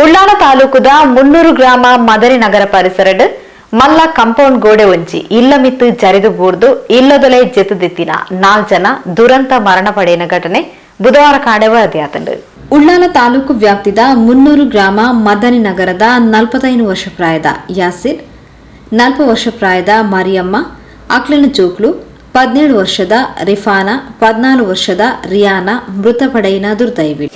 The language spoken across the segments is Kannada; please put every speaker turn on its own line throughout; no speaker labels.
ಉಳ್ಳಾಲ ತಾಲೂಕುದ 300 ಗ್ರಾಮ ಮದರಿ ನಗರ ಪರಿಸರಡ್ ಮಲ್ಲ ಕಾಂಪೌಂಡ್ ಗೋಡೆ ಒಂಜಿ ಇಲ್ಲ ಮಿತ್ತು ಜರಿದು ಬೂರ್ದು ಇಲ್ಲದೊಲೆ ಜೆತುದಿತ್ತಿನ 4 ಜನ ದುರಂತ ಮರಣ ಪಡೆಯನ ಘಟನೆ ಬುಧವಾರ ಕಾಡೆ ವರದಿಯಾತಂಡು. ಉಳ್ಳಾಲ ತಾಲೂಕು ವ್ಯಾಪ್ತಿದ 300 ಗ್ರಾಮ ಮದನಿ ನಗರದ 45 ವರ್ಷ ಪ್ರಾಯದ ಯಾಸಿರ್, 40 ವರ್ಷ ಪ್ರಾಯದ ಮರಿಯಮ್ಮ, ಅಕ್ಲನ ಜೋಕ್ಲು, 17 ವರ್ಷದ ರಿಫಾನಾ, 14 ವರ್ಷದ ರಿಯಾನಾ ಮೃತಪಡೆಯಿನ ದುರ್ದೈವಿ.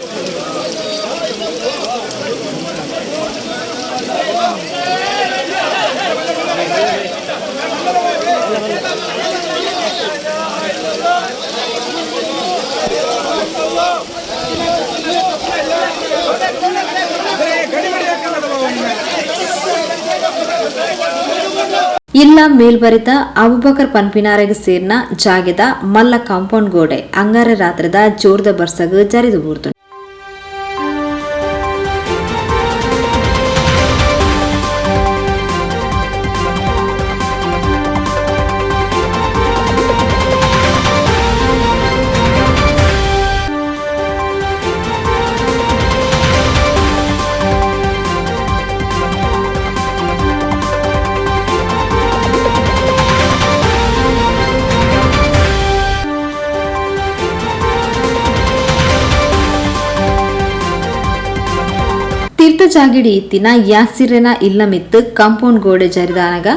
ಇಲ್ಲ ಮೇಲ್ಬರಿತ ಅಬುಬಕರ್ ಪನ್ಪಿನಾರೆಗೆ ಸೇರ್ನ ಜಾಗೆದ ಮಲ್ಲ ಕಾಂಪೌಂಡ್ ಗೋಡೆ ಅಂಗಾರೆ ರಾತ್ರಿದ ಜೋರ್ದ ಬರ್ಸಗ್ ಜರಿದು ಬೂರ್ತು. ತೀರ್ಥಜಾಗಿಡಿ ಇತ್ತಿನ ಯಾಸಿರೆನ ಇಲ್ಲ ಮಿತ್ತು ಕಾಂಪೌಂಡ್ ಗೋಡೆ ಜರಿದಾನಗ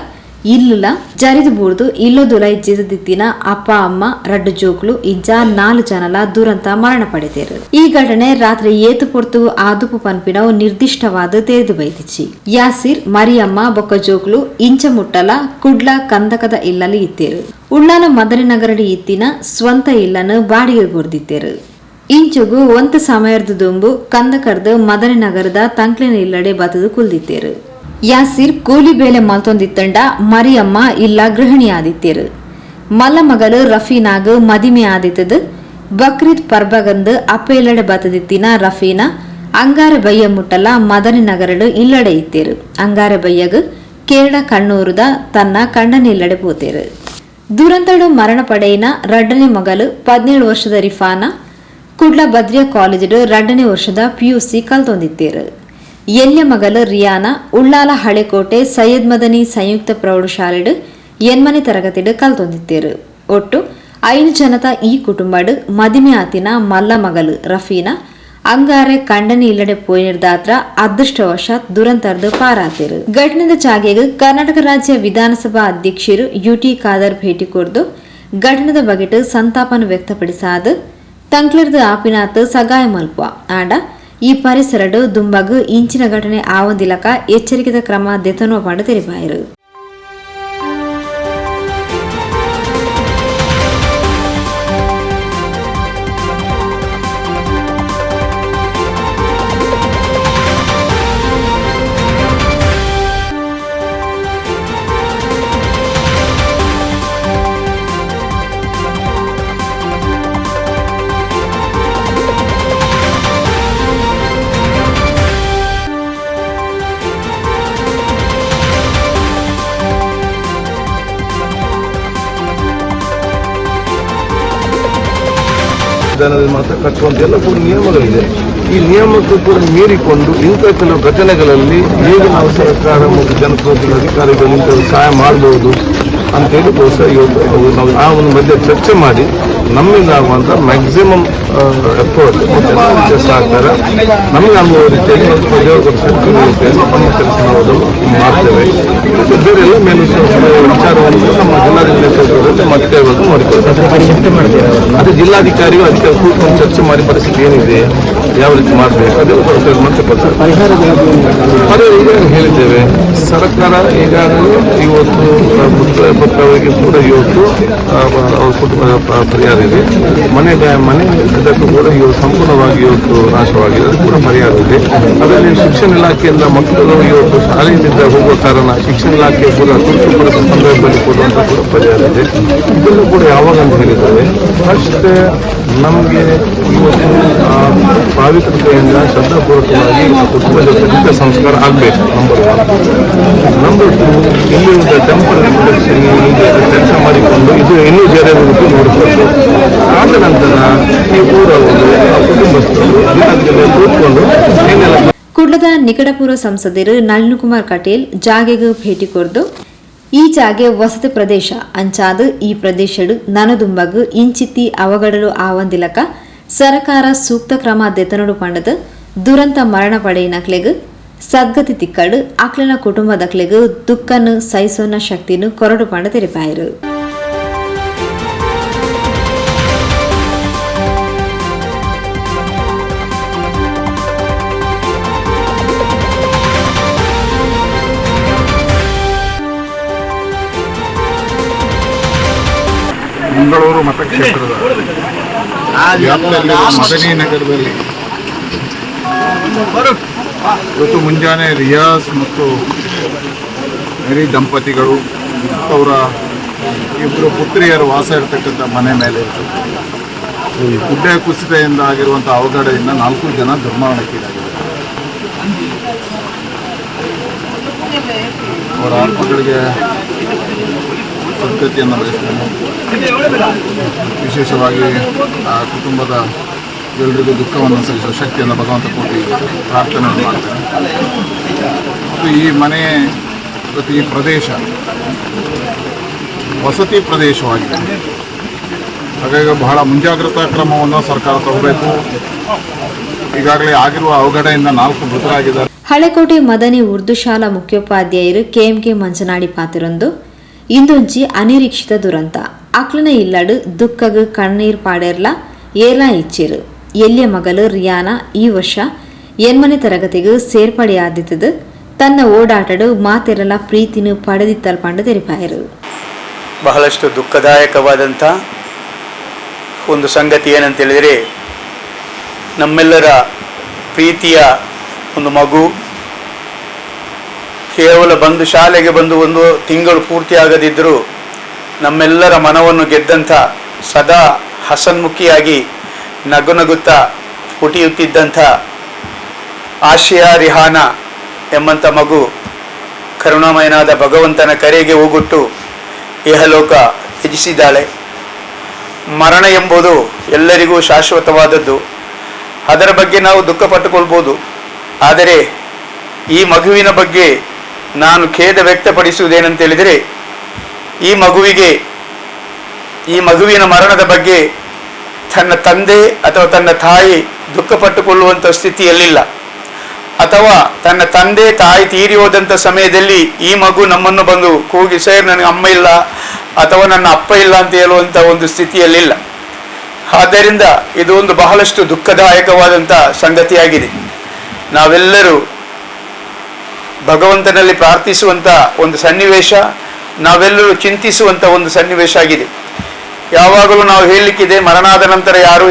ಇಲ್ಲುಲ ಜರಿದು ಬೂರ್ದು ಇಲ್ಲೊದುಲೈ ಜಿದಿತ್ತಿನ ಅಪ್ಪ ಅಮ್ಮ ರಡ್ಡು ಜೋಕ್ಲು ಇಜ್ಜ 4 ಜನಲ ದುರಂತ ಮರಣ ಪಡೆದೇರು. ಈ ಘಟನೆ ರಾತ್ರಿ ಏತು ಪೊರ್ತು ಆದುಪು ಪನ್ಪಿನವು ನಿರ್ದಿಷ್ಟವಾದ ತೇರಿದು ಬೈತಿಚ್ಚಿ. ಯಾಸಿರ್, ಮರಿಯಮ್ಮ ಬೊಕ್ಕ ಜೋಕ್ಲು ಇಂಚ ಮುಟ್ಟಲ ಕುಡ್ಲ ಕಂದಕದ ಇಲ್ಲಲಿ ಇತ್ತೇರು. ಉಳ್ಳಾಲ ಮದರಿ ನಗರಡಿ ಇತ್ತಿನ ಸ್ವಂತ ಇಲ್ಲನು ಬಾಡಿಗೆ ಗೊರ್ದಿತ್ತೇರು. ಇಂಚುಗು ಒಂತ ಸಮಯದ ದುಂಬು ಕಂದಕರ್ದು ಮದನಿ ನಗರದ ತಂಕ್ಲಿನ ಇಲ್ಲಡೆ ಬತದು ಕುಲ್ದಿತ್ತೇರು. ಯಾಸಿರ್ ಕೂಲಿ ಬೇಲೆ ಮಲ್ತೊಂದಿತ್ತಂಡ ಮರಿಯಮ್ಮ ಇಲ್ಲ ಗೃಹಿಣಿ ಆದಿತ್ತೇರು. ಮಲ್ಲ ಮಗಲು ರಫೀನಾಗ್ ಮದಿಮೆ ಆದಿತ್ತದು. ಬಕ್ರೀದ್ ಪರ್ಬಗಂದು ಅಪ್ಪ ಇಲ್ಲಡೆ ಬತದಿತ್ತಿನ ರಫೀನಾ ಅಂಗಾರೆ ಬಯ್ಯ ಮುಟ್ಟಲ ಮದನಿ ನಗರಡು ಇಲ್ಲಡೆ ಇತ್ತೇರು. ಅಂಗಾರೆ ಬಯ್ಯಗ್ ಕೇರಳ ಕಣ್ಣೂರುದ ತನ್ನ ಕಂಡನ ಇಲ್ಲಡೆ ಪೋತೇರು. ದುರಂತಡು ಮರಣ ಪಡೆಯಿನ ರಡ್ಡನೆ ಮಗಲು 17 ವರ್ಷದ ರಿಫಾನಾ ಕುಡ್ಲ ಬದ್ರಿಯಾ ಕಾಲೇಜು 2ನೇ ವರ್ಷದ PUC ಕಲ್ತೊಂದಿತ್ತೇರು. ಎಲ್ಯ ಮಗಲು ರಿಯಾನಾ ಉಳ್ಳಾಲ ಹಳೆಕೋಟೆ ಸೈಯದ್ ಮದನಿ ಸಂಯುಕ್ತ ಪ್ರೌಢಶಾಲೆಡು ಎನ್ಮನೆ ತರಗತಿಡು ಕಲ್ತೊಂದಿತ್ತೇರು. ಒಟ್ಟು 5 ಜನತ ಈ ಕುಟುಂಬಡು ಮದಿಮೆ ಆತಿನ ಮಲ್ಲ ಮಗಲು ರಫೀನಾ ಅಂಗಾರೆ ಕಂಡನಿ ಇಲ್ಲಡೆ ಪೋಯಿರ್ದಾತ್ರ ಅದೃಷ್ಟವಶಾತ್ ದುರಂತರ್ದು ಪಾರಾತೇರು. ಘಟನೆದ ಜಾಗೆಗ್ ಕರ್ನಾಟಕ ರಾಜ್ಯ ವಿಧಾನಸಭಾ ಅಧ್ಯಕ್ಷರು UT ಖಾದರ್ ಭೇಟಿ ಕೊರ್ದು ಘಟನೆದ ಬಗೆಟ್ ಸಂತಾಪನ ವ್ಯಕ್ತಪಡಿಸಾದ ತಂಕ್ಲಿರ್ದು ಆಪಿನಾತ್ ಸಗಾಯ ಮಲ್ಪುವ ಆಂಡ ಈ ಪರಿಸರಡು ದುಂಬಗ್ ಇಂಚಿನ ಘಟನೆ ಆವಂದಿಲಕ ಎಚ್ಚರಿಕೆದ ಕ್ರಮ ದೆತನುವ ಪಂಡ ತೆರಿಪಾಯರು.
ಮಾತ್ರ ಕಟ್ಟುವಂತ ಎಲ್ಲ ಕೂಡ ನಿಯಮಗಳಿದೆ. ಈ ನಿಯಮಕ್ಕೂ ಕೂಡ ಮೀರಿಕೊಂಡು ಇಂಥ ಕೆಲವು ಘಟನೆಗಳಲ್ಲಿ ಹೇಗೆ ನಾವು ಸರ್ಕಾರ ಮತ್ತು ಜನಪ್ರತಿನಿಧಿ ಅಧಿಕಾರಿಗಳು ಇಂಥದ್ದು ಸಹಾಯ ಮಾಡಬಹುದು ಅಂತೇಳಿ ಬಹುಶಃ ಇವತ್ತು ನಾವು ಆ ಒಂದು ಮಧ್ಯೆ ಚರ್ಚೆ ಮಾಡಿ ನಮ್ಮಿಂದ ಆಗುವಂಥ ಮ್ಯಾಕ್ಸಿಮಮ್ ಎಫರ್ಟ್ ಮತ್ತು ಎಲ್ಲ ರೀತಿಯ ಸಹಕಾರ ನಮಗೆ ಅನ್ನುವ ರೀತಿಯಲ್ಲಿ ರೀತಿಯಲ್ಲಿ ನಮ್ಮ ಕೆಲಸ ನಾವು ಮಾಡ್ತೇವೆ. ಮತ್ತು ಬೇರೆ ಎಲ್ಲ ಮೇಲೂ ವಿಚಾರವನ್ನು ನಮ್ಮ ಜಿಲ್ಲಾಧಿಕಾರಿ ಮತ್ತೆ ಮಾಡಿಕೊಳ್ತಾರೆ. ಅದು ಜಿಲ್ಲಾಧಿಕಾರಿಗಳು ಅದಕ್ಕೆ ಕೂತ್ಕೊಂಡು ಚರ್ಚೆ ಮಾಡಿ ಪರಿಸ್ಥಿತಿ ಏನಿದೆ, ಯಾವ ರೀತಿ ಮಾಡಬೇಕು ಅದೇ ಮತ್ತೆ ಪರಿಹಾರ ಈಗಾಗಲೇ ಹೇಳಿದ್ದೇವೆ. ಸರ್ಕಾರ ಈಗಾಗಲೇ ಇವತ್ತು ಪತ್ರವರಿಗೆ ಕೂಡ ಇವತ್ತು ಅವ್ರ ಕುಟುಂಬ ಪರಿಹಾರ ಇದೆ. ಮನೆ ಇದಕ್ಕೂ ಕೂಡ ಇವತ್ತು ಸಂಪೂರ್ಣವಾಗಿ ಇವತ್ತು ನಾಶವಾಗಿದೆ, ಅದು ಕೂಡ ಪರಿಹಾರ ಇದೆ. ಅದರಲ್ಲಿ ಶಿಕ್ಷಣ ಇಲಾಖೆಯಿಂದ ಮಕ್ಕಳು ಇವತ್ತು ಶಾಲೆಯಿಂದ ಹೋಗುವ ಕಾರಣ ಶಿಕ್ಷಣ ಇಲಾಖೆ ಕೂಡ ತುರ್ತು ಪರಿಸ್ಥಿತಿ ಸಂದರ್ಭದಲ್ಲಿ ಕೊಡುವಂಥ ಕೂಡ ಪರಿಹಾರ ಇದೆ. ಇದನ್ನು ಕೂಡ ಯಾವಾಗ ಅಂತ ಹೇಳಿದ್ದಾರೆ ಫಸ್ಟ್ ನಮಗೆ ಇವತ್ತು ಪಾವಿತ್ರತೆಯಿಂದ ಶ್ರದ್ಧಾಪೂರ್ವಕವಾಗಿ ಕುಟುಂಬದ ಖಚಿತ ಸಂಸ್ಕಾರ ಆಗಬೇಕು. ನಂಬರ್ 2 ಇಲ್ಲಿಂದ ಟೆಂಪಲ್ ಕೆಲಸ ಮಾಡಿಕೊಂಡು ಇದು ಇನ್ನೂ ಬೇರೆ ರೀತಿ ನೋಡಿಕೊಂಡು ಆದ ನಂತರ ಈ ಊರವರು ಕುಟುಂಬಸ್ಥರು ಜಿಲ್ಲಾಧಿಕಾರಿ ಕೂತ್ಕೊಂಡು ಏನೆಲ್ಲ
ಕುಡ್ಲದ ನಿಕಟಪೂರ್ವ ಸಂಸದರು ನಳಿನ್ಕುಮಾರ್ ಕಟೀಲ್ ಜಾಗೆಗೆ ಭೇಟಿ ಕೊರ್ದು ಈ ಜಾಗೆ ವಸತಿ ಪ್ರದೇಶ ಅಂಚಾದು ಈ ಪ್ರದೇಶಡು ನನದುಂಬಗು ಇಂಚಿತ್ತಿ ಅವಗಡಲು ಆವಂದಿಲಕ ಸರ್ಕಾರ ಸೂಕ್ತ ಕ್ರಮ ದೆತನಡು ಪಂಡದು ದುರಂತ ಮರಣ ಪಡೆಯಿನಕ್ಲೆಗ್ ಸದ್ಗತಿ ತಿಕ್ಕಡು ಅಕ್ಲನ ಕುಟುಂಬದಕ್ಲೆಗ್ ದುಃಖನು ಸಹಿಸೋನ ಶಕ್ತಿನು ಕೊರಡು ಪಂಡ ತೆರಿಪಾಯರು.
ಮಂಗಳೂರು ಮತಕ್ಷೇತ್ರದ ವ್ಯಾಪ್ತಿಯಲ್ಲಿರುವ ಮದನಿ ನಗರದಲ್ಲಿ ಇವತ್ತು ಮುಂಜಾನೆ ರಿಯಾಜ್ ಮತ್ತು ಮೇರಿ ದಂಪತಿಗಳು ಅವರ ಇಬ್ಬರು ಪುತ್ರಿಯರು ವಾಸ ಇರತಕ್ಕಂಥ ಮನೆ ಮೇಲೆ ಗುಡ್ಡೆ ಕುಸಿತದಿಂದ ಆಗಿರುವಂಥ ಅವಘಡದಿಂದ 4 ಜನ ದುರ್ಮರಣಕ್ಕೀಡಾಗಿದ್ದಾರೆ. ಅವರ ಆತ್ಮಗಳಿಗೆ ಸದ್ಗತಿಯನ್ನು ಬಯಸ್ತೇನೆ. ವಿಶೇಷವಾಗಿ ಆ ಕುಟುಂಬದ ಎಲ್ಲರಿಗೂ ದುಃಖವನ್ನು ಸಹಿಸುವ ಶಕ್ತಿಯನ್ನು ಭಗವಂತ ಕೊಟ್ಟು ಪ್ರಾರ್ಥನೆ ಮಾಡ್ತೇನೆ. ಮತ್ತು ಈ ಮನೆ ಮತ್ತು ಈ ಪ್ರದೇಶ ವಸತಿ ಪ್ರದೇಶವಾಗಿದೆ. ಹಾಗಾಗಿ ಬಹಳ ಮುಂಜಾಗ್ರತಾ ಕ್ರಮವನ್ನು ಸರ್ಕಾರ ತಗೋಬೇಕು. ಈಗಾಗಲೇ ಆಗಿರುವ ಅವಘಡದಿಂದ 4 ಮೃತರಾಗಿದ್ದಾರೆ.
ಹಳೆಕೋಟೆ ಮದನಿ ಉರ್ದು ಶಾಲಾ ಮುಖ್ಯೋಪಾಧ್ಯಾಯರು ಕೆಎಂಕೆ ಮಂಚನಾಡಿ ಪಾತಿರೊಂದು ಇಂದೊಂಜಿ ಅನಿರೀಕ್ಷಿತ ದುರಂತ ಅಕ್ಲನ ಇಲ್ಲಡು ದುಃಖಗ್ ಕಣ್ಣೀರ್ ಪಾಡೇರ್ಲ ಏಲ ಇಚ್ಚಿರು. ಎಲ್ಲಿಯ ಮಗಳು ರಿಯಾನಾ ಈ ವರ್ಷ 8ನೇ ತರಗತಿಗೆ ಸೇರ್ಪಡೆಯಾದಿತ್ತದು ತನ್ನ ಓಡಾಟಡು ಮಾತೆರಲ ಪ್ರೀತಿನು ಪಡೆದಿತ್ತಲ್ಪಂಡು ತೆರಿಪಾಯರು.
ಬಹಳಷ್ಟು ದುಃಖದಾಯಕವಾದಂಥ ಒಂದು ಸಂಗತಿ ಏನಂತೇಳಿದರೆ, ನಮ್ಮೆಲ್ಲರ ಪ್ರೀತಿಯ ಒಂದು ಮಗು ಕೇವಲ ಬಂದು ಶಾಲೆಗೆ ಬಂದು 1 ತಿಂಗಳು ಪೂರ್ತಿ ಆಗದಿದ್ದರೂ ನಮ್ಮೆಲ್ಲರ ಮನವನ್ನು ಗೆದ್ದಂಥ, ಸದಾ ಹಸನ್ಮುಖಿಯಾಗಿ ನಗುನಗುತ್ತಾ ಪುಟಿಯುತ್ತಿದ್ದಂಥ ಆಶಿಯಾ ರಿಹಾನಾ ಎಂಬಂಥ ಮಗು ಕರುಣಾಮಯನಾದ ಭಗವಂತನ ಕರೆಗೆ ಹೋಗುಟ್ಟು ಇಹಲೋಕ ತ್ಯಜಿಸಿದ್ದಾಳೆ. ಮರಣ ಎಂಬುದು ಎಲ್ಲರಿಗೂ ಶಾಶ್ವತವಾದದ್ದು. ಅದರ ಬಗ್ಗೆ ನಾವು ದುಃಖ ಪಟ್ಟುಕೊಳ್ಬೋದು. ಆದರೆ ಈ ಮಗುವಿನ ಬಗ್ಗೆ ನಾನು ಖೇದ ವ್ಯಕ್ತಪಡಿಸುವುದೇನಂತೇಳಿದರೆ, ಈ ಮಗುವಿನ ಮರಣದ ಬಗ್ಗೆ ತನ್ನ ತಂದೆ ಅಥವಾ ತನ್ನ ತಾಯಿ ದುಃಖಪಟ್ಟುಕೊಳ್ಳುವಂಥ ಸ್ಥಿತಿಯಲ್ಲಿಲ್ಲ. ಅಥವಾ ತನ್ನ ತಂದೆ ತಾಯಿ ತೀರಿ ಹೋದಂಥ ಸಮಯದಲ್ಲಿ ಈ ಮಗು ನಮ್ಮನ್ನು ಬಂದು ಕೂಗಿ, ಸರ್ ನನಗೆ ಅಮ್ಮ ಇಲ್ಲ ಅಥವಾ ನನ್ನ ಅಪ್ಪ ಇಲ್ಲ ಅಂತ ಹೇಳುವಂಥ ಒಂದು ಸ್ಥಿತಿಯಲ್ಲಿಲ್ಲ. ಆದ್ದರಿಂದ ಇದು ಒಂದು ಬಹಳಷ್ಟು ದುಃಖದಾಯಕವಾದಂಥ ಸಂಗತಿಯಾಗಿದೆ. ನಾವೆಲ್ಲರೂ ಭಗವಂತನಲ್ಲಿ ಪ್ರಾರ್ಥಿಸುವಂಥ ಒಂದು ಸನ್ನಿವೇಶ, ನಾವೆಲ್ಲರೂ ಚಿಂತಿಸುವಂಥ ಒಂದು ಸನ್ನಿವೇಶ ಆಗಿದೆ. ಯಾವಾಗಲೂ ನಾವು ಹೇಳಲಿಕ್ಕಿದೆ ಮರಣಾದ ನಂತರ ಯಾರೂ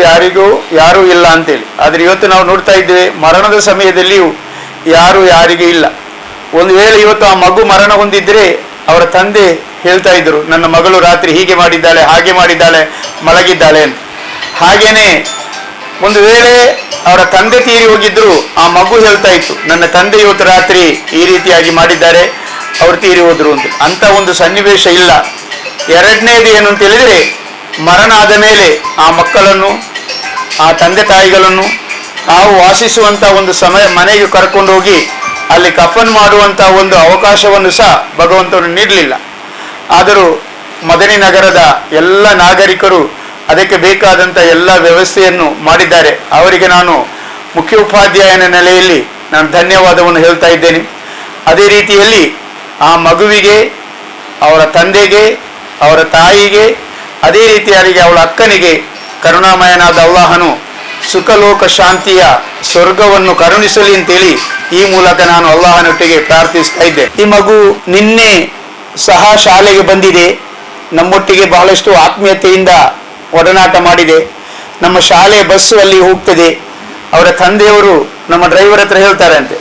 ಇಲ್ಲ ಅಂತೇಳಿ. ಆದರೆ ಇವತ್ತು ನಾವು ನೋಡ್ತಾ ಇದ್ದೇವೆ ಮರಣದ ಸಮಯದಲ್ಲಿಯೂ ಯಾರಿಗೂ ಇಲ್ಲ. ಒಂದು ವೇಳೆ ಇವತ್ತು ಆ ಮಗು ಮರಣ ಹೊಂದಿದ್ರೆ ಅವರ ತಂದೆ ಹೇಳ್ತಾ ಇದ್ರು, ನನ್ನ ಮಗಳು ರಾತ್ರಿ ಹೀಗೆ ಮಾಡಿದ್ದಾಳೆ, ಹಾಗೆ ಮಾಡಿದ್ದಾಳೆ, ಮಲಗಿದ್ದಾಳೆ ಅಂತ. ಹಾಗೇನೆ ಒಂದು ವೇಳೆ ಅವರ ತಂದೆ ತೀರಿ ಹೋಗಿದ್ರು ಆ ಮಗು ಹೇಳ್ತಾ ಇತ್ತು, ನನ್ನ ತಂದೆ ಇವತ್ತು ರಾತ್ರಿ ಈ ರೀತಿಯಾಗಿ ಮಾಡಿದ್ದಾರೆ, ಅವರು ತೀರಿ ಹೋದ್ರು ಅಂತ. ಅಂತ ಒಂದು ಸನ್ನಿವೇಶ ಇಲ್ಲ. ಎರಡನೇದು ಏನು ಅಂತ ಹೇಳಿದ್ರೆ, ಮರಣ ಆದ ಮೇಲೆ ಆ ಮಕ್ಕಳನ್ನು, ಆ ತಂದೆ ತಾಯಿಗಳನ್ನು ತಾವು ವಾಸಿಸುವಂತ ಒಂದು ಮನೆಗೆ ಕರ್ಕೊಂಡು ಹೋಗಿ ಅಲ್ಲಿ ಕಫನ್ ಮಾಡುವಂತ ಒಂದು ಅವಕಾಶವನ್ನು ಸಹ ಭಗವಂತನು ನೀಡಲಿಲ್ಲ. ಆದರೂ ಮದನಿ ನಗರದ ಎಲ್ಲ ನಾಗರಿಕರು ಅದಕ್ಕೆ ಬೇಕಾದಂಥ ಎಲ್ಲ ವ್ಯವಸ್ಥೆಯನ್ನು ಮಾಡಿದ್ದಾರೆ. ಅವರಿಗೆ ನಾನು ಮುಖ್ಯೋಪಾಧ್ಯಾಯನ ನೆಲೆಯಲ್ಲಿ ನಾನು ಧನ್ಯವಾದವನ್ನು ಹೇಳ್ತಾ ಇದ್ದೇನೆ. ಅದೇ ರೀತಿಯಲ್ಲಿ ಆ ಮಗುವಿಗೆ, ಅವರ ತಂದೆಗೆ, ಅವರ ತಾಯಿಗೆ, ಅದೇ ರೀತಿಯಾಗಿ ಅವಳ ಅಕ್ಕನಿಗೆ ಕರುಣಾಮಯನಾದ ಅಲ್ಲಾಹನು ಸುಖಲೋಕ ಶಾಂತಿಯ ಸ್ವರ್ಗವನ್ನು ಕರುಣಿಸಲಿ ಅಂತೇಳಿ ಈ ಮೂಲಕ ನಾನು ಅಲ್ಲಾಹನೊಟ್ಟಿಗೆ ಪ್ರಾರ್ಥಿಸ್ತಾ ಇದ್ದೆ. ಈ ಮಗು ನಿನ್ನೆ ಸಹ ಶಾಲೆಗೆ ಬಂದಿದೆ, ನಮ್ಮೊಟ್ಟಿಗೆ ಬಹಳಷ್ಟು ಆತ್ಮೀಯತೆಯಿಂದ ಒಡನಾಟ ಮಾಡಿದೆ. ನಮ್ಮ ಶಾಲೆಯ ಬಸ್ಸು ಅಲ್ಲಿ ಹೋಗ್ತದೆ. ಅವರ ತಂದೆಯವರು ನಮ್ಮ ಡ್ರೈವರ್ ಹತ್ರ ಹೇಳ್ತಾರೆ ಅಂತೆ,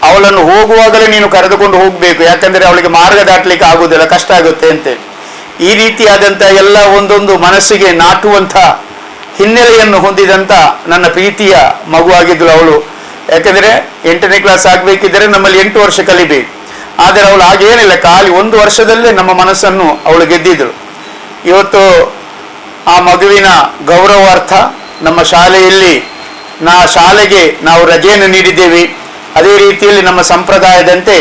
ಅವಳನ್ನು ಹೋಗುವಾಗಲೇ ನೀನು ಕರೆದುಕೊಂಡು ಹೋಗಬೇಕು, ಯಾಕಂದರೆ ಅವಳಿಗೆ ಮಾರ್ಗ ದಾಟಲಿಕ್ಕೆ ಆಗುವುದಿಲ್ಲ, ಕಷ್ಟ ಆಗುತ್ತೆ ಅಂತೇಳಿ. ಈ ರೀತಿಯಾದಂಥ ಎಲ್ಲ ಒಂದೊಂದು ಮನಸ್ಸಿಗೆ ನಾಟುವಂಥ ಹಿನ್ನೆಲೆಯನ್ನು ಹೊಂದಿದಂಥ ನನ್ನ ಪ್ರೀತಿಯ ಮಗುವಾಗಿದ್ದಳು ಅವಳು. ಯಾಕೆಂದರೆ 8ನೇ ಕ್ಲಾಸ್ ಆಗಬೇಕಿದ್ದರೆ ನಮ್ಮಲ್ಲಿ 8 ವರ್ಷ ಕಲಿಬೇಕು. ಆದರೆ ಅವಳು ಹಾಗೇನಿಲ್ಲ, ಖಾಲಿ 1 ವರ್ಷದಲ್ಲೇ ನಮ್ಮ ಮನಸ್ಸನ್ನು ಅವಳು ಗೆದ್ದಿದ್ದಳು. ಇವತ್ತು ಆ ಮಗುವಿನ ಗೌರವಾರ್ಥ ನಮ್ಮ ಶಾಲೆಯಲ್ಲಿ ಶಾಲೆಗೆ ನಾವು ರಜೆಯನ್ನು ನೀಡಿದ್ದೇವೆ. ಅದೇ ರೀತಿಯಲ್ಲಿ ನಮ್ಮ ಸಂಪ್ರದಾಯದಂತೆ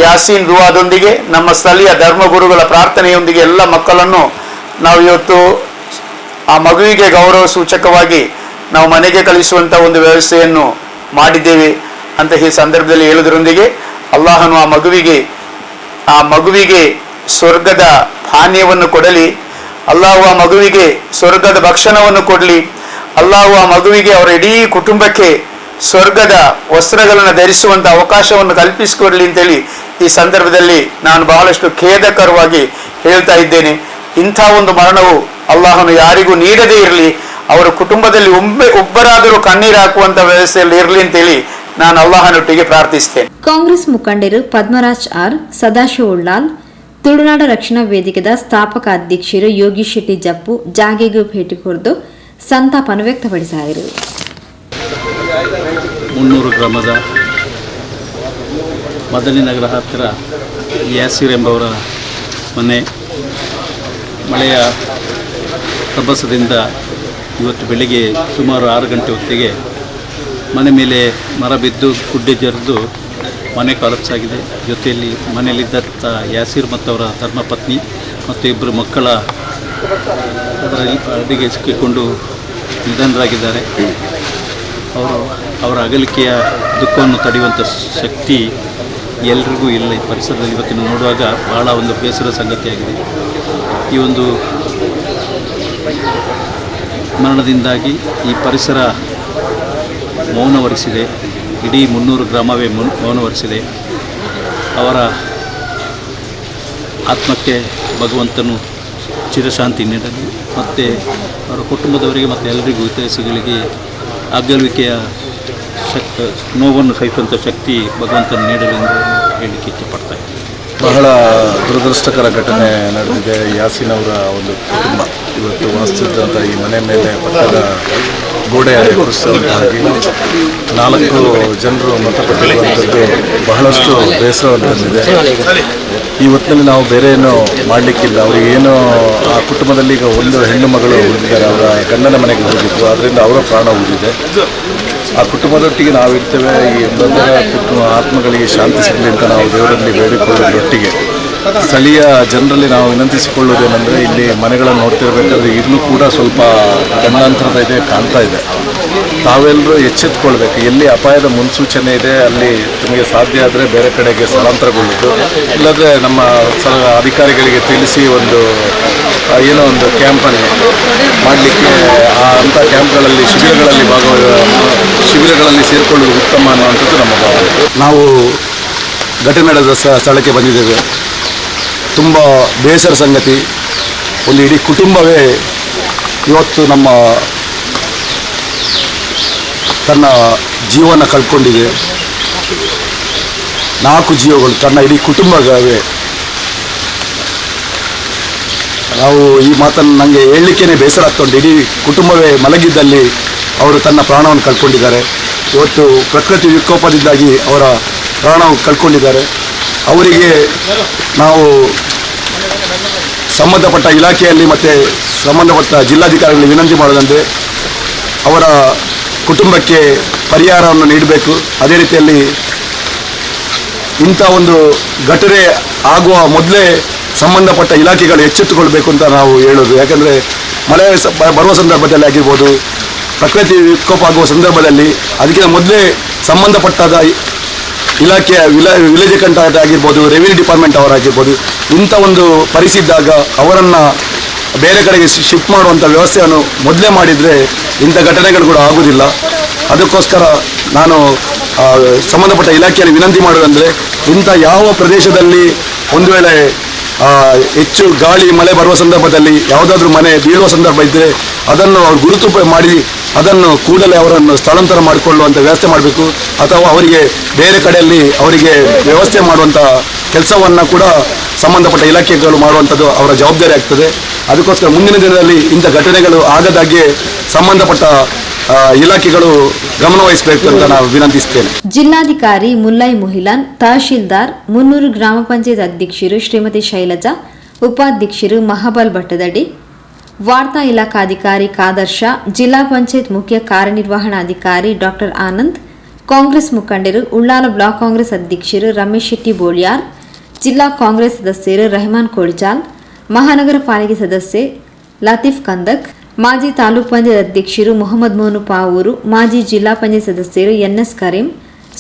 ಯಾಸೀನ್ ದುವಾದೊಂದಿಗೆ ನಮ್ಮ ಸ್ಥಳೀಯ ಧರ್ಮಗುರುಗಳ ಪ್ರಾರ್ಥನೆಯೊಂದಿಗೆ ಎಲ್ಲ ಮಕ್ಕಳನ್ನು ನಾವು ಇವತ್ತು ಆ ಮಗುವಿಗೆ ಗೌರವ ಸೂಚಕವಾಗಿ ನಾವು ಮನೆಗೆ ಕಳಿಸುವಂಥ ಒಂದು ವ್ಯವಸ್ಥೆಯನ್ನು ಮಾಡಿದ್ದೇವೆ ಅಂತ ಈ ಸಂದರ್ಭದಲ್ಲಿ ಹೇಳುವುದರೊಂದಿಗೆ ಅಲ್ಲಾಹನು ಆ ಮಗುವಿಗೆ ಸ್ವರ್ಗದ ಪಾನೀಯವನ್ನು ಕೊಡಲಿ, ಅಲ್ಲಾಹು ಆ ಮಗುವಿಗೆ ಸ್ವರ್ಗದ ಭಕ್ಷಣವನ್ನು ಕೊಡಲಿ, ಅಲ್ಲಾಹು ಆ ಮಗುವಿಗೆ ಅವರ ಇಡೀ ಕುಟುಂಬಕ್ಕೆ ಸ್ವರ್ಗದ ವಸ್ತ್ರಗಳನ್ನು ಧರಿಸುವಂಥ ಅವಕಾಶವನ್ನು ಕಲ್ಪಿಸಿಕೊಡಲಿ ಅಂತೇಳಿ ಈ ಸಂದರ್ಭದಲ್ಲಿ ನಾನು ಬಹಳಷ್ಟು ಖೇದಕರವಾಗಿ ಹೇಳ್ತಾ ಇದ್ದೇನೆ. ಇಂಥ ಒಂದು ಮರಣವು ಅಲ್ಲಾಹನು ಯಾರಿಗೂ ನೀಡದೇ ಇರಲಿ, ಅವರ ಕುಟುಂಬದಲ್ಲಿ ಒಬ್ಬರಾದರೂ ಕಣ್ಣೀರು ಹಾಕುವಂಥ ವ್ಯವಸ್ಥೆಯಲ್ಲಿ ಇರಲಿ ಅಂತೇಳಿ ನಾನು ಅಲ್ಲಾಹನೊಟ್ಟಿಗೆ ಪ್ರಾರ್ಥಿಸ್ತೇನೆ.
ಕಾಂಗ್ರೆಸ್ ಮುಖಂಡರು ಪದ್ಮರಾಜ್ ಆರ್, ಸದಾಶಿವ ಉಳ್ಳಾಲ್, ತುಳುನಾಡ ರಕ್ಷಣಾ ವೇದಿಕೆದ ಸ್ಥಾಪಕ ಅಧ್ಯಕ್ಷರು ಯೋಗಿ ಶೆಟ್ಟಿ ಜಪ್ಪು ಜಾಗೆಗೂ ಭೇಟಿ ಕೊರೆದು ಸಂತಾಪವನ್ನು ವ್ಯಕ್ತಪಡಿಸಿದರು.
300 ಗ್ರಾಮದ ಮದನಿ ನಗರ ಹತ್ತಿರ ಯಾಸೀರ್ ಎಂಬವರ ಮನೆ ಮಳೆಯ ರಭಸದಿಂದ ಇವತ್ತು ಬೆಳಿಗ್ಗೆ ಸುಮಾರು 6 ಗಂಟೆ ಹೊತ್ತಿಗೆ ಮನೆ ಮೇಲೆ ಮರ ಬಿದ್ದು ಗುಡ್ಡೆ ಜರಿದು ಮನೆ ಕಾಲಪ್ಸ್ ಆಗಿದೆ. ಜೊತೆಯಲ್ಲಿ ಮನೆಯಲ್ಲಿದ್ದಂಥ ಯಾಸೀರ್ ಮತ್ತು ಅವರ ಧರ್ಮಪತ್ನಿ ಮತ್ತು 2 ಮಕ್ಕಳ ಅದರಲ್ಲಿ ಅಡಿಗೆ ಸಿಕ್ಕಿಕೊಂಡು ನಿಧನರಾಗಿದ್ದಾರೆ. ಅವರ ಅಗಲಿಕೆಯ ದುಃಖವನ್ನು ತಡೆಯುವಂಥ ಶಕ್ತಿ ಎಲ್ರಿಗೂ ಇಲ್ಲ. ಈ ಪರಿಸರದಲ್ಲಿ ಇವತ್ತಿನ ನೋಡುವಾಗ ಬಹಳ ಒಂದು ಬೇಸರ ಸಂಗತಿಯಾಗಿದೆ. ಈ ಒಂದು ಮರಣದಿಂದಾಗಿ ಈ ಪರಿಸರ ಮೌನವರಿಸಿದೆ. ಇಡೀ 300 ಗ್ರಾಮವೇ ಮೌನವರಿಸಿದೆ. ಅವರ ಆತ್ಮಕ್ಕೆ ಭಗವಂತನು ಚಿರಶಾಂತಿ ನೀಡಲಿ ಮತ್ತು ಅವರ ಕುಟುಂಬದವರಿಗೆ ಮತ್ತು ಎಲ್ಲರಿಗೂ ಹಿತೈಷಿಗಳಿಗೆ ಅಗಲುವಿಕೆಯ ನೋವನ್ನು ಸಹಿಸುವಂಥ ಶಕ್ತಿ ಭಗವಂತನು ನೀಡಲಿ ಎಂದು ಹೇಳಲಿಕ್ಕೆ ಇಷ್ಟಪಡ್ತಾ ಇದ್ದೀನಿ.
ಬಹಳ ದುರದೃಷ್ಟಕರ ಘಟನೆ ನಡೆದಿದೆ. ಯಾಸೀನ್ ಅವರ ಒಂದು ಕುಟುಂಬ ಇವತ್ತು ವಾಸಿಸಿದ್ದಂಥ ಈ ಮನೆ ಮೇಲೆ ಪಕ್ಕದ ಗೋಡೆ ಕುರಿಸುವಂತಾಗಿ 4 ಜನರು ಮೃತಪಟ್ಟಿರುವಂಥದ್ದು ಬಹಳಷ್ಟು ಬೇಸರವನ್ನು ತಂದಿದೆ. ಈ ಹೊತ್ತಿನಲ್ಲಿ ನಾವು ಬೇರೆ ಏನೂ ಮಾಡಲಿಕ್ಕಿಲ್ಲ. ಅವರಿಗೇನು ಆ ಕುಟುಂಬದಲ್ಲಿ ಈಗ 1 ಹೆಣ್ಣು ಮಗಳು ಉಳಿದಿದ್ದಾರೆ. ಅವರ ಗಂಡನ ಮನೆಗೆ ಹೋಗಿದ್ದು, ಅದರಿಂದ ಅವರ ಪ್ರಾಣ ಉಳಿದಿದೆ. ಆ ಕುಟುಂಬದೊಟ್ಟಿಗೆ ನಾವಿರ್ತೇವೆ. ಈ ಎಲ್ಲದರ ಆತ್ಮಗಳಿಗೆ ಶಾಂತಿ ಸಿಗಲಿ ಅಂತ ನಾವು ದೇವರಲ್ಲಿ ಬೇಡಿಕೊಳ್ಳೋದರೊಟ್ಟಿಗೆ ಸ್ಥಳೀಯ ಜನರಲ್ಲಿ ನಾವು ವಿನಂತಿಸಿಕೊಳ್ಳೋದೇನೆಂದರೆ, ಇಲ್ಲಿ ಮನೆಗಳನ್ನು ನೋಡ್ತಿರ್ಬೇಕಾದ್ರೆ ಈಗಲೂ ಕೂಡ ಸ್ವಲ್ಪ ಗಂಡಾಂತರದ ಇದೆ ಕಾಣ್ತಾ ಇದೆ. ತಾವೆಲ್ಲರೂ ಎಚ್ಚೆತ್ತುಕೊಳ್ಬೇಕು. ಎಲ್ಲಿ ಅಪಾಯದ ಮುನ್ಸೂಚನೆ ಇದೆ ಅಲ್ಲಿ ನಿಮಗೆ ಸಾಧ್ಯ ಆದರೆ ಬೇರೆ ಕಡೆಗೆ ಸ್ಥಳಾಂತರಗೊಳ್ಳೋದು, ಇಲ್ಲದ್ರೆ ನಮ್ಮ ಅಧಿಕಾರಿಗಳಿಗೆ ತಿಳಿಸಿ ಒಂದು ಏನೋ ಒಂದು ಕ್ಯಾಂಪನ್ನು ಮಾಡಲಿಕ್ಕೆ ಅಂಥ ಕ್ಯಾಂಪ್ಗಳಲ್ಲಿ ಶಿಬಿರಗಳಲ್ಲಿ ಸೇರಿಕೊಳ್ಳುವುದು ಉತ್ತಮ ಅನ್ನುವಂಥದ್ದು ನಮ್ಮ ಭಾವನೆ. ನಾವು ಘಟನೆ ನಡೆದ ಸ್ಥಳಕ್ಕೆ ಬಂದಿದ್ದೇವೆ. ತುಂಬ ಬೇಸರ ಸಂಗತಿ. ಒಂದು ಇಡೀ ಕುಟುಂಬವೇ ಇವತ್ತು ತನ್ನ ಜೀವನ ಕಳ್ಕೊಂಡಿದೆ. 4 ಜೀವಗಳು, ತನ್ನ ಇಡೀ ಕುಟುಂಬವೇ. ನಾವು ಈ ಮಾತನ್ನು ನನಗೆ ಹೇಳಲಿಕ್ಕೇ ಬೇಸರ ಆಗ್ತಾ ಉಂಟು. ಇಡೀ ಕುಟುಂಬವೇ ಮಲಗಿದ್ದಲ್ಲಿ ಅವರು ತನ್ನ ಪ್ರಾಣವನ್ನು ಕಳ್ಕೊಂಡಿದ್ದಾರೆ. ಇವತ್ತು ಪ್ರಕೃತಿ ವಿಕೋಪದಿಂದಾಗಿ ಅವರ ಪ್ರಾಣವನ್ನು ಕಳ್ಕೊಂಡಿದ್ದಾರೆ. ಅವರಿಗೆ ನಾವು ಸಂಬಂಧಪಟ್ಟ ಇಲಾಖೆಯಲ್ಲಿ ಮತ್ತು ಸಂಬಂಧಪಟ್ಟ ಜಿಲ್ಲಾಧಿಕಾರಿಗಳಿಗೆ ವಿನಂತಿ ಮಾಡೋದಂದರೆ ಅವರ ಕುಟುಂಬಕ್ಕೆ ಪರಿಹಾರವನ್ನು ನೀಡಬೇಕು. ಅದೇ ರೀತಿಯಲ್ಲಿ ಇಂಥ ಒಂದು ಘಟನೆ ಆಗುವ ಮೊದಲೇ ಸಂಬಂಧಪಟ್ಟ ಇಲಾಖೆಗಳು ಎಚ್ಚೆತ್ತುಕೊಳ್ಬೇಕು ಅಂತ ನಾವು ಹೇಳೋದು. ಯಾಕಂದರೆ ಮಳೆ ಬರುವ ಸಂದರ್ಭದಲ್ಲಿ ಆಗಿರ್ಬೋದು, ಪ್ರಕೃತಿ ವಿಕೋಪ ಆಗುವ ಸಂದರ್ಭದಲ್ಲಿ ಅದಕ್ಕಿಂತ ಮೊದಲೇ ಸಂಬಂಧಪಟ್ಟಾದ ಇಲಾಖೆಯ ವಿಲೇಜ್ ಕಂಟ್ರಾಕ್ಟರ್ ಆಗಿರ್ಬೋದು, ರೆವಿನ್ಯೂ ಡಿಪಾರ್ಟ್ಮೆಂಟ್ ಅವರಾಗಿರ್ಬೋದು, ಇಂಥ ಒಂದು ಪರಿಸ್ಥಿತಿದ್ದಾಗ ಅವರನ್ನು ಬೇರೆ ಕಡೆಗೆ ಶಿಫ್ಟ್ ಮಾಡುವಂಥ ವ್ಯವಸ್ಥೆಯನ್ನು ಮೊದಲೇ ಮಾಡಿದರೆ ಇಂಥ ಘಟನೆಗಳು ಕೂಡ ಆಗೋದಿಲ್ಲ. ಅದಕ್ಕೋಸ್ಕರ ನಾನು ಸಂಬಂಧಪಟ್ಟ ಇಲಾಖೆಯಲ್ಲಿ ವಿನಂತಿ ಮಾಡೋದಂದರೆ, ಇಂಥ ಯಾವ ಪ್ರದೇಶದಲ್ಲಿ ಒಂದು ವೇಳೆ ಹೆಚ್ಚು ಗಾಳಿ ಮಳೆ ಬರುವ ಸಂದರ್ಭದಲ್ಲಿ ಯಾವುದಾದ್ರೂ ಮನೆ ಬೀಳುವ ಸಂದರ್ಭ ಇದ್ದರೆ ಅದನ್ನು ಅವರು ಗುರುತು ಮಾಡಿ ಅದನ್ನು ಕೂಡಲೇ ಅವರನ್ನು ಸ್ಥಳಾಂತರ ಮಾಡಿಕೊಳ್ಳುವಂಥ ವ್ಯವಸ್ಥೆ ಮಾಡಬೇಕು. ಅಥವಾ ಅವರಿಗೆ ಬೇರೆ ಕಡೆಯಲ್ಲಿ ಅವರಿಗೆ ವ್ಯವಸ್ಥೆ ಮಾಡುವಂಥ ಕೆಲಸವನ್ನು ಕೂಡ ಸಂಬಂಧಪಟ್ಟ ಇಲಾಖೆಗಳು ಮಾಡುವಂಥದ್ದು ಅವರ ಜವಾಬ್ದಾರಿ ಆಗ್ತದೆ. ಅದಕ್ಕೋಸ್ಕರ ಮುಂದಿನ ದಿನದಲ್ಲಿ ಇಂಥ ಘಟನೆಗಳು ಆಗದಾಗೆ ಸಂಬಂಧಪಟ್ಟ ಇಲಾಖೆಗಳು ಗಮನವಹಿಸಬೇಕು ಅಂತ ನಾವು ವಿನಂತಿಸ್ತೇನೆ.
ಜಿಲ್ಲಾಧಿಕಾರಿ ಮುಲ್ಲೈ ಮುಹಿಲಾನ್, ತಹಶೀಲ್ದಾರ್, 300 ಗ್ರಾಮ ಪಂಚಾಯತ್ ಅಧ್ಯಕ್ಷರು ಶ್ರೀಮತಿ ಶೈಲಜಾ, ಉಪಾಧ್ಯಕ್ಷರು ಮಹಾಬಲ್ ಭಟ್ಟದಡಿ, ವಾರ್ತಾ ಇಲಾಖಾಧಿಕಾರಿ ಕಾದರ್ ಶಾ, ಜಿಲ್ಲಾ ಪಂಚಾಯತ್ ಮುಖ್ಯ ಕಾರ್ಯನಿರ್ವಹಣಾಧಿಕಾರಿ ಡಾಕ್ಟರ್ ಆನಂದ್, ಕಾಂಗ್ರೆಸ್ ಮುಖಂಡರು ಉಳ್ಳಾಲ ಬ್ಲಾಕ್ ಕಾಂಗ್ರೆಸ್ ಅಧ್ಯಕ್ಷರು ರಮೇಶ್ ಶೆಟ್ಟಿ ಬೋಳಿಯಾರ್, ಜಿಲ್ಲಾ ಕಾಂಗ್ರೆಸ್ ಸದಸ್ಯರು ರೆಹಮಾನ್ ಕೋಳಿಚಾಲ್, ಮಹಾನಗರ ಪಾಲಿಕೆ ಸದಸ್ಯೆ ಲತೀಫ್ ಕಂದಕ್, ಮಾಜಿ ತಾಲೂಕು ಪಂಚಾಯತ್ ಅಧ್ಯಕ್ಷರು ಮೊಹಮ್ಮದ್ ಮೋನು ಪಾವೂರು, ಮಾಜಿ ಜಿಲ್ಲಾ ಪಂಚಾಯತ್ ಸದಸ್ಯರು ಎನ್ಎಸ್ ಕರೀಂ,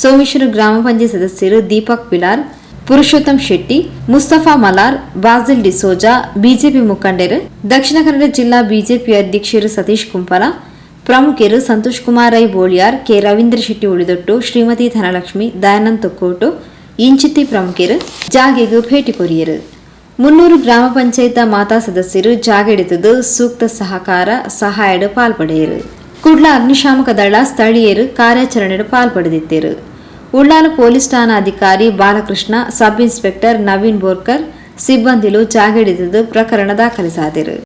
ಸೋಮೇಶ್ವರ ಗ್ರಾಮ ಪಂಚಾಯತ್ ಸದಸ್ಯರು ದೀಪಕ್ ಪಿಲಾರ್, ಪುರುಷೋತ್ತಮ್ ಶೆಟ್ಟಿ, ಮುಸ್ತಫಾ ಮಲಾರ್, ಬಾಜಿಲ್ ಡಿಸೋಜಾ, ಬಿಜೆಪಿ ಮುಖಂಡರು, ದಕ್ಷಿಣ ಕನ್ನಡ ಜಿಲ್ಲಾ ಬಿಜೆಪಿ ಅಧ್ಯಕ್ಷರು ಸತೀಶ್ ಕುಂಪಲ, ಪ್ರಮುಖರು ಸಂತೋಷ್ ಕುಮಾರ್ ರೈ ಬೋಳಿಯಾರ್, ಕೆ ರವೀಂದ್ರ ಶೆಟ್ಟಿ ಉಳಿದೊಟ್ಟು, ಶ್ರೀಮತಿ ಧನಲಕ್ಷ್ಮಿ, ದಯಾನಂದ್ ತೊಕ್ಕೋಟು ಇಂಚಿತಿ ಪ್ರಮುಖರು ಜಾಗೆಗೂ ಭೇಟಿ ಕೊರಿಯರು. 300 ಗ್ರಾಮ ಪಂಚಾಯತ್ ಮಾತಾ ಸದಸ್ಯರು ಜಾಗೆಡಿತದು ಸೂಕ್ತ ಸಹಕಾರ ಸಹಾಯಡು ಪಾಲ್ಪಡೆಯರು. ಕುಡ್ಲ ಅಗ್ನಿಶಾಮಕ ದಳ ಸ್ಥಳೀಯರು ಕಾರ್ಯಾಚರಣೆಡು ಪಾಲ್ಪಡೆದಿದ್ದರು. ಉಳ್ಳಾಲ ಪೊಲೀಸ್ ಠಾಣಾ ಅಧಿಕಾರಿ ಬಾಲಕೃಷ್ಣ, ಸಬ್ ಇನ್ಸ್ಪೆಕ್ಟರ್ ನವೀನ್ ಬೋರ್ಕರ್ ಸಿಬ್ಬಂದಿಲು ಜಾಗೆಡಿತದು ಪ್ರಕರಣ ದಾಖಲಿಸಾದರು.